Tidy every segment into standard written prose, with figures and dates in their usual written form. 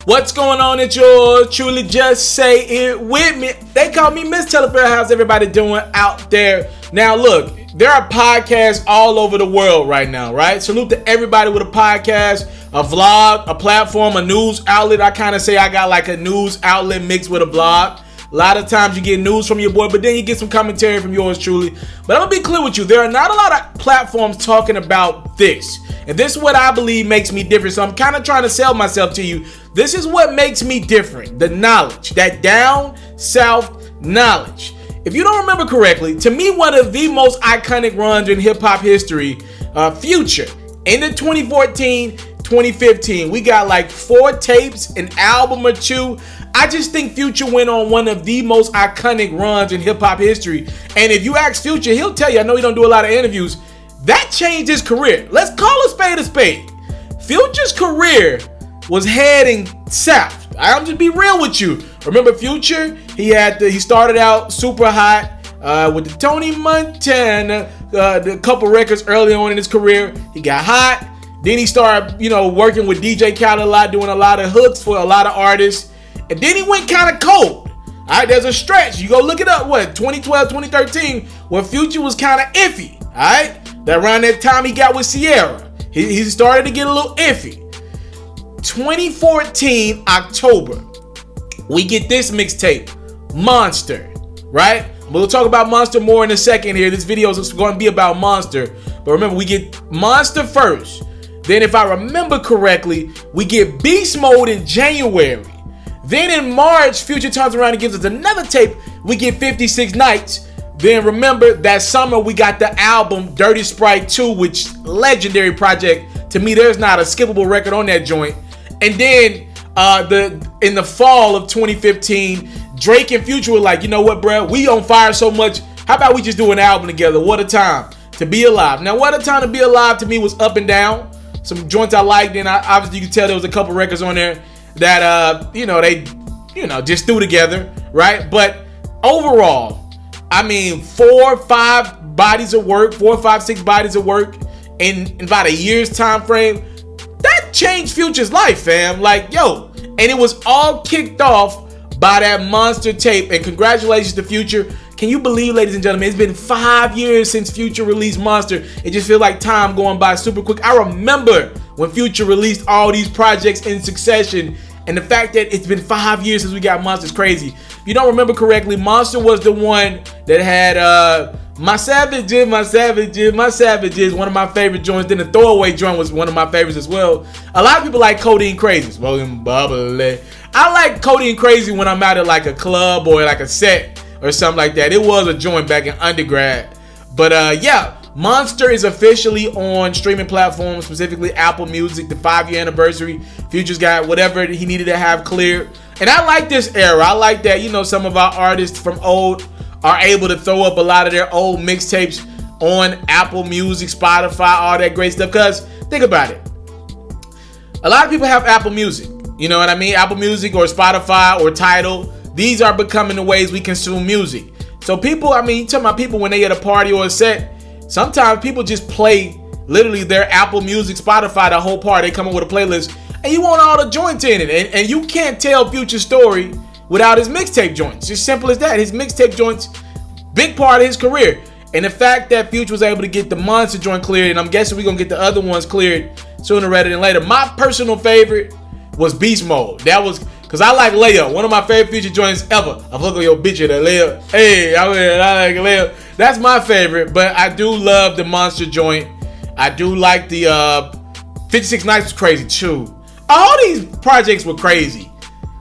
What's going on? It's yours truly. Just say it with me. They call me Miss TALIAFERRO. How's everybody doing out there? Now, look, there are podcasts all over the world right now, right? Salute to everybody with a podcast, a vlog, a platform, a news outlet. I kind of say I got like a news outlet mixed with a blog. A lot of times you get news from your boy, but then you get some commentary from yours truly. But I'm going to be clear with you. There are not a lot of platforms talking about this. And this is what I believe makes me different. So I'm kind of trying to sell myself to you. This is what makes me different. The knowledge. That down south knowledge. If you don't remember correctly, to me, one of the most iconic runs in hip-hop history, Future. In the 2014, 2015, we got like 4 tapes, an album or 2. I just think Future went on one of the most iconic runs in hip-hop history. And if you ask Future, he'll tell you, I know he don't do a lot of interviews, that changed his career. Let's call a spade a spade. Future's career was heading south. I'll just be real with you. Remember Future? He started out super hot with the Tony Montana, a couple records early on in his career. He got hot. Then he started, working with DJ Khaled a lot, doing a lot of hooks for a lot of artists. And then he went kind of cold. All right, there's a stretch. You go look it up, 2012, 2013, where Future was kind of iffy. All right, that around that time he got with Sierra. He started to get a little iffy. 2014, October, we get this mixtape, Monster, right? We'll talk about Monster more in a second here. This video is going to be about Monster. But remember, we get Monster first. Then if I remember correctly, we get Beast Mode in January. Then in March, Future turns around and gives us another tape. We get 56 Nights. Then remember that summer we got the album Dirty Sprite 2, which legendary project. To me, there's not a skippable record on that joint. And then in the fall of 2015, Drake and Future were like, you know what, bro? We on fire so much. How about we just do an album together? What a time to be alive. Now, What a Time to Be Alive to me was up and down. Some joints I liked, and obviously you can tell there was a couple records on there that they just threw together, right? But overall, I mean, 4 or 5 bodies of work, 4 or 5, 6 bodies of work in about a year's time frame. That changed Future's life, fam. And it was all kicked off by that Monster tape. And congratulations to Future. Can you believe, ladies and gentlemen, it's been 5 years since Future released Monster. It just feels like time going by super quick. I remember when Future released all these projects in succession. And the fact that it's been 5 years since we got Monster is crazy. If you don't remember correctly, Monster was the one that had My Savages, My Savages, My Savages, one of my favorite joints. Then the Throwaway joint was one of my favorites as well. A lot of people like Codeine Crazy. Smoking bubbly. I like Codeine Crazy when I'm out at like a club or like a set or something like that. It was a joint back in undergrad. But yeah, Monster is officially on streaming platforms, specifically Apple Music, the 5-year anniversary. Future's got whatever he needed to have cleared. And I like this era. I like that, some of our artists from old are able to throw up a lot of their old mixtapes on Apple Music, Spotify, all that great stuff. Because think about it. A lot of people have Apple Music. You know what I mean? Apple Music or Spotify or Tidal. These are becoming the ways we consume music. So people, you talking about people when they at a party or a set, sometimes people just play literally their Apple Music, Spotify, the whole party. They come up with a playlist and you want all the joints in it. And you can't tell Future's story without his mixtape joints. Just simple as that. His mixtape joints, big part of his career. And the fact that Future was able to get the Monster joint cleared, and I'm guessing we're going to get the other ones cleared sooner rather than later. My personal favorite was Beast Mode. That was, because I like Layup. One of my favorite Future joints ever. I'm looking at your bitch at a layup. Hey, I like a layup. That's my favorite, but I do love the Monster joint. I do like the 56 Nights was crazy too. All these projects were crazy.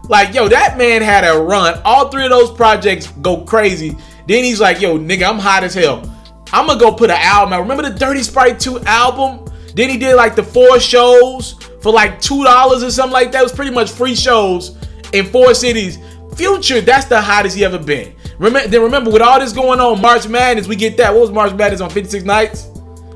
That man had a run. All 3 of those projects go crazy. Then he's like, yo, nigga, I'm hot as hell. I'm gonna go put an album out. Remember the Dirty Sprite 2 album? Then he did like the 4 shows for like $2 or something like that. It was pretty much free shows in 4 cities. Future, that's the hottest he ever been. Remember, with all this going on, March Madness, we get that. What was March Madness on 56 Nights?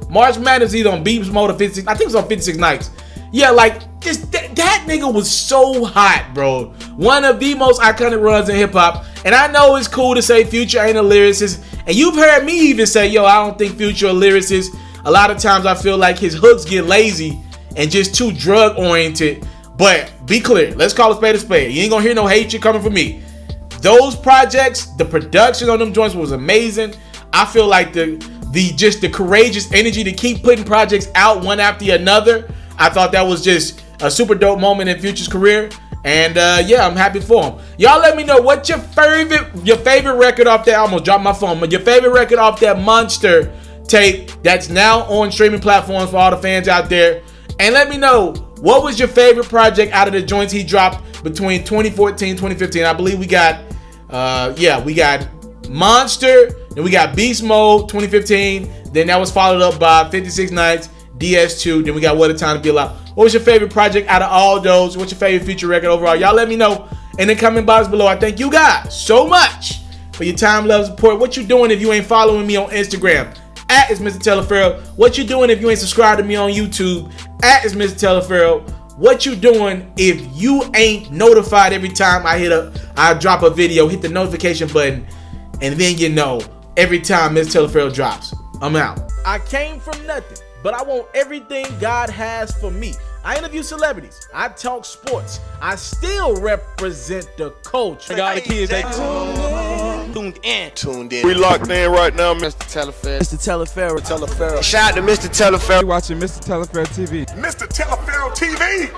March Madness either on Beast Mode or 56. I think it was on 56 Nights. Yeah, just that nigga was so hot, bro. One of the most iconic runs in hip hop. And I know it's cool to say Future ain't a lyricist. And you've heard me even say, yo, I don't think Future a lyricist. A lot of times I feel like his hooks get lazy and just too drug oriented. But be clear. Let's call a spade a spade. You ain't gonna hear no hate shit coming from me. Those projects, the production on them joints was amazing. I feel like the courageous energy to keep putting projects out one after another. I thought that was just a super dope moment in Future's career. And yeah, I'm happy for him. Y'all let me know what's your favorite record off that. I almost dropped my phone, but your favorite record off that Monster tape that's now on streaming platforms for all the fans out there. And let me know, what was your favorite project out of the joints he dropped between 2014 and 2015? I believe we got we got Monster, then we got Beast Mode 2015, then that was followed up by 56 Nights, DS2, then we got What a Time to Be Alive. What was your favorite project out of all those? What's your favorite Future record overall? Y'all let me know in the comment box below. I thank you guys so much for your time, love, support. What you doing if you ain't following me on Instagram? At itsmrtaliaferro. What you doing if you ain't subscribed to me on YouTube? At itsmrtaliaferro. What you doing if you ain't notified every time I drop a video? Hit the notification button, and then you know every time Mr. Taliaferro drops. I'm out. I came from nothing, but I want everything God has for me. I interview celebrities. I talk sports. I still represent the culture. I got the kids, they tuned in. We locked in right now, Mr. Taliaferro. Taliaferro. Shout out to Mr. Taliaferro. You're watching Mr. Taliaferro TV. Mr. Taliaferro TV.